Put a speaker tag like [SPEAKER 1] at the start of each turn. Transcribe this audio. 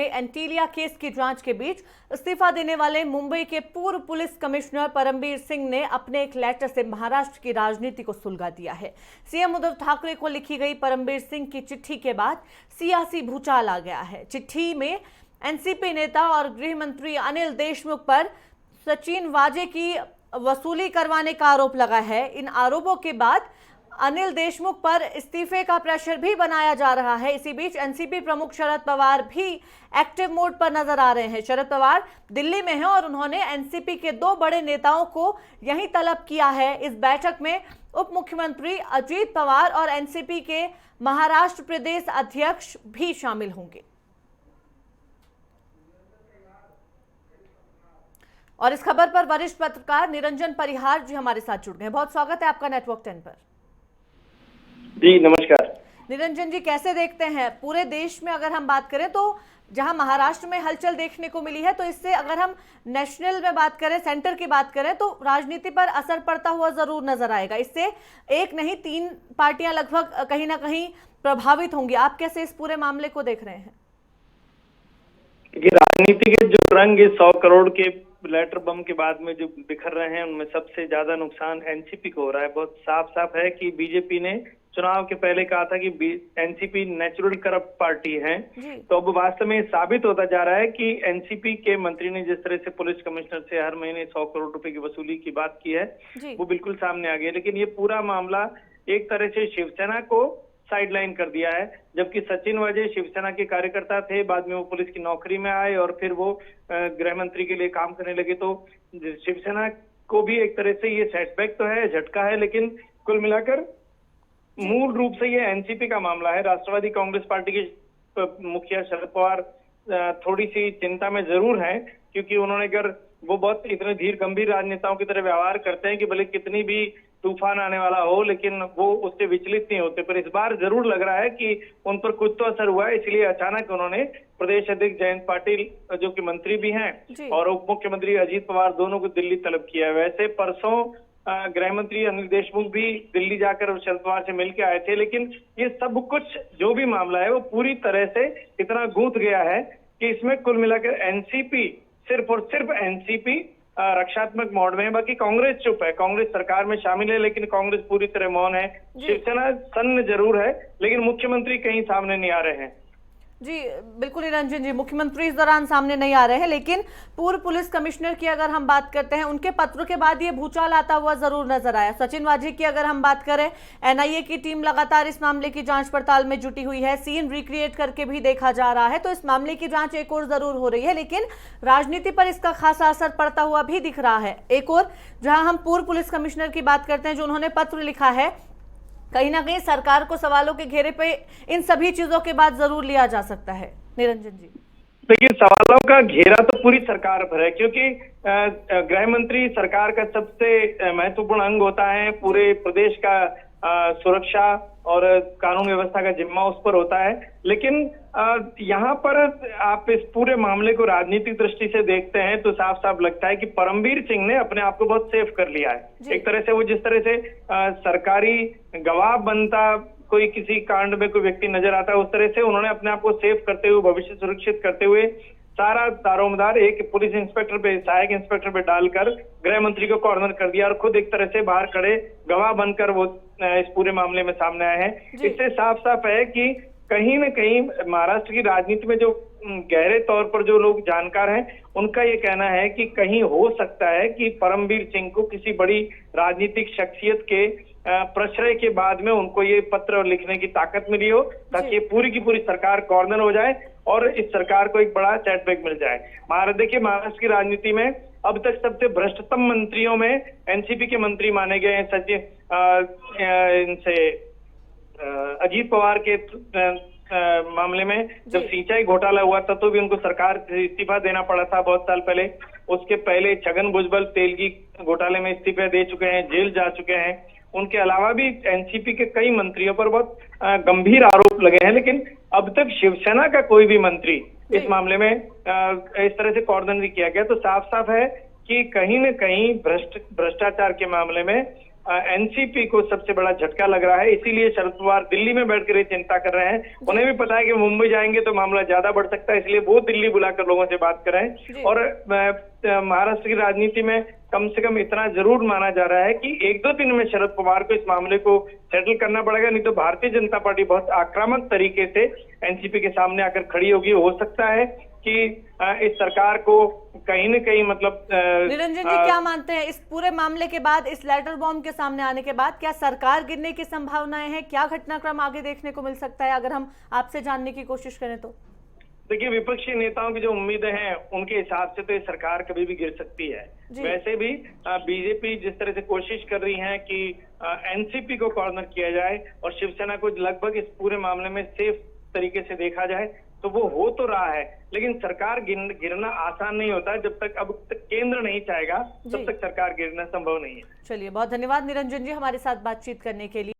[SPEAKER 1] Antilia case की जांच के बीच इस्तीफा देने वाले मुंबई के पूर्व पुलिस कमिश्नर परमबीर सिंह ने अपने एक लेटर से महाराष्ट्र की राजनीति को सुलगा दिया है। सीएम उद्धव ठाकरे को लिखी गई परमबीर सिंह की चिट्ठी के बाद सियासी भूचाल आ गया है। चिट्ठी में एनसीपी नेता और गृह मंत्री अनिल देशमुख पर सचिन वाजे की वसूली करवाने का आरोप लगा है। इन आरोपों के बाद अनिल देशमुख पर इस्तीफे का प्रेशर भी बनाया जा रहा है। इसी बीच एनसीपी प्रमुख शरद पवार भी एक्टिव मोड पर नजर आ रहे हैं। शरद पवार दिल्ली में हैं और उन्होंने एनसीपी के 2 बड़े नेताओं को यहीं तलब किया है। इस बैठक में उप मुख्यमंत्री अजीत पवार और एनसीपी के महाराष्ट्र प्रदेश अध्यक्ष भी शामिल होंगे। और इस खबर पर वरिष्ठ पत्रकार निरंजन परिहार जी हमारे साथ जुड़ गए। बहुत स्वागत है आपका नेटवर्क 10 पर।
[SPEAKER 2] जी नमस्कार।
[SPEAKER 1] निरंजन जी, कैसे देखते हैं पूरे देश में अगर हम बात करें तो जहां महाराष्ट्र में हलचल देखने को मिली है, तो इससे अगर हम नेशनल में बात करें, सेंटर की बात करें, तो राजनीति पर असर पड़ता हुआ जरूर नजर आएगा। इससे एक नहीं 3 पार्टियां लगभग कहीं ना कहीं प्रभावित होंगी। आप कैसे इस पूरे मामले को देख रहे हैं?
[SPEAKER 2] राजनीति के जो रंग 100 करोड़ के लेटर बम के बाद में जो बिखर रहे हैं, उनमें सबसे ज्यादा नुकसान एनसीपी को हो रहा है। बहुत साफ साफ है कि बीजेपी ने चुनाव के पहले कहा था कि एनसीपी नेचुरल करप्ट पार्टी है, तो अब वास्तव में साबित होता जा रहा है कि एनसीपी के मंत्री ने जिस तरह से पुलिस कमिश्नर से हर महीने 100 करोड़ रुपए की वसूली की बात की है, वो बिल्कुल सामने आ गया। लेकिन ये पूरा मामला एक तरह से शिवसेना को साइडलाइन कर दिया है। जबकि सचिन वाजे शिवसेना के कार्यकर्ता थे, बाद में वो पुलिस की नौकरी में आए और फिर वो गृह मंत्री के लिए काम करने लगे, तो शिवसेना को भी एक तरह से ये सेटबैक तो है, झटका है। लेकिन कुल मिलाकर मूल रूप से ये एनसीपी का मामला है। राष्ट्रवादी कांग्रेस पार्टी के मुखिया शरद पवार थोड़ी सी चिंता में जरूर हैं, क्योंकि उन्होंने अगर वो बहुत इतने धीर गंभीर राजनेताओं की तरह व्यवहार करते हैं कि भले कितनी भी तूफान आने वाला हो, लेकिन वो उससे विचलित नहीं होते। पर इस बार जरूर लग रहा है कि उन पर कुछ तो असर हुआ है, इसलिए अचानक उन्होंने प्रदेश अध्यक्ष जयंत पाटिल, जो कि मंत्री भी हैं, और उप मुख्यमंत्री अजीत पवार, दोनों को दिल्ली तलब किया है। वैसे परसों गृह मंत्री अनिल देशमुख भी दिल्ली जाकर शरद पवार से मिलकर आए थे, लेकिन ये सब कुछ जो भी मामला है वो पूरी तरह से इतना गूंथ गया है कि इसमें कुल मिलाकर एनसीपी, सिर्फ और सिर्फ एनसीपी रक्षात्मक मोड में है। बाकी कांग्रेस चुप है, कांग्रेस सरकार में शामिल है, लेकिन कांग्रेस पूरी तरह मौन है। शिवसेना सन्न जरूर है, लेकिन मुख्यमंत्री कहीं सामने नहीं आ रहे हैं।
[SPEAKER 1] जी बिल्कुल निरंजन जी, मुख्यमंत्री इस दौरान सामने नहीं आ रहे हैं, लेकिन पूर्व पुलिस कमिश्नर की अगर हम बात करते हैं, उनके पत्रों के बाद ये भूचाल आता हुआ जरूर नजर आया। सचिन वाजे की अगर हम बात करें, एनआईए की टीम लगातार इस मामले की जांच पड़ताल में जुटी हुई है, सीन रिक्रिएट करके भी देखा जा रहा है, तो इस मामले की जांच एक और जरूर हो रही है, लेकिन राजनीति पर इसका खासा असर पड़ता हुआ भी दिख रहा है। एक और जहां हम पूर्व पुलिस कमिश्नर की बात करते हैं, जो उन्होंने पत्र लिखा है, कहीं ना कहीं सरकार को सवालों के घेरे पे इन सभी चीजों के बाद जरूर लिया जा सकता है। निरंजन जी,
[SPEAKER 2] देखिए सवालों का घेरा तो पूरी सरकार पर है, क्योंकि गृह मंत्री सरकार का सबसे महत्वपूर्ण अंग होता है। पूरे प्रदेश का सुरक्षा और कानून व्यवस्था का जिम्मा उस पर होता है। लेकिन यहाँ पर आप इस पूरे मामले को राजनीतिक दृष्टि से देखते हैं तो साफ साफ लगता है कि परमबीर सिंह ने अपने आप को बहुत सेफ कर लिया है। एक तरह से वो जिस तरह से सरकारी गवाह बनता कोई किसी कांड में कोई व्यक्ति नजर आता है, उस तरह से उन्होंने अपने आप को सेफ करते हुए, भविष्य सुरक्षित करते हुए सारा दारोमदार एक पुलिस इंस्पेक्टर पे, सहायक इंस्पेक्टर पे डालकर गृह मंत्री को कॉर्नर कर दिया और खुद एक तरह से बाहर खड़े गवाह बनकर वो इस पूरे मामले में सामने आए हैं। इससे साफ साफ है कि कहीं न कहीं महाराष्ट्र की राजनीति में जो गहरे तौर पर जो लोग जानकार हैं, उनका ये कहना है कि कहीं हो सकता है कि परमबीर सिंह को किसी बड़ी राजनीतिक शख्सियत के प्रश्रय के बाद में उनको ये पत्र लिखने की ताकत मिली हो, ताकि ये पूरी की पूरी सरकार कॉर्नर हो जाए और इस सरकार को एक बड़ा सेटबैक मिल जाए। देखिए महाराष्ट्र की राजनीति में अब तक सबसे भ्रष्टतम मंत्रियों में एनसीपी के मंत्री माने गए हैं सचिन इनसे अजीत पवार के मामले में जब सिंचाई घोटाला हुआ था तो भी उनको सरकार से इस्तीफा देना पड़ा था बहुत साल पहले। उसके पहले छगन भुजबल तेलगी घोटाले में इस्तीफा दे चुके हैं, जेल जा चुके हैं। उनके अलावा भी एनसीपी के कई मंत्रियों पर बहुत गंभीर आरोप लगे हैं, लेकिन अब तक शिवसेना का कोई भी मंत्री इस मामले में इस तरह से कॉर्नर नहीं किया गया। तो साफ साफ है कि कहीं न कहीं भ्रष्टाचार के मामले में एनसीपी को सबसे बड़ा झटका लग रहा है। इसीलिए शरद पवार दिल्ली में बैठकर ये चिंता कर रहे हैं। उन्हें भी पता है कि मुंबई जाएंगे तो मामला ज्यादा बढ़ सकता है, इसलिए वो दिल्ली बुलाकर लोगों से बात कर रहे हैं। और महाराष्ट्र की राजनीति में कम से कम इतना जरूर माना जा रहा है कि 1-2 दिन में शरद पवार को इस मामले को सेटल करना पड़ेगा, नहीं तो भारतीय जनता पार्टी बहुत आक्रामक तरीके से एनसीपी के सामने आकर खड़ी होगी। हो सकता है कि इस सरकार को कहीं न कहीं मतलब
[SPEAKER 1] निरंजन जी क्या मानते हैं इस पूरे मामले के बाद, इस लेटर बॉम्ब के सामने आने के बाद क्या सरकार गिरने की संभावनाएं हैं? क्या घटनाक्रम आगे देखने को मिल सकता है अगर हम आपसे जानने की कोशिश करें तो?
[SPEAKER 2] देखिए, विपक्षी नेताओं की जो उम्मीदें हैं उनके हिसाब से तो ये सरकार कभी भी गिर सकती है। वैसे भी बीजेपी जिस तरह से कोशिश कर रही है कि एनसीपी को कॉर्नर किया जाए और शिवसेना को लगभग इस पूरे मामले में सेफ तरीके से देखा जाए, तो वो हो तो रहा है, लेकिन सरकार गिरना आसान नहीं होता। जब तक अब तक केंद्र नहीं चाहेगा तब तक सरकार गिरना संभव नहीं है।
[SPEAKER 1] चलिए, बहुत धन्यवाद निरंजन जी हमारे साथ बातचीत करने के लिए।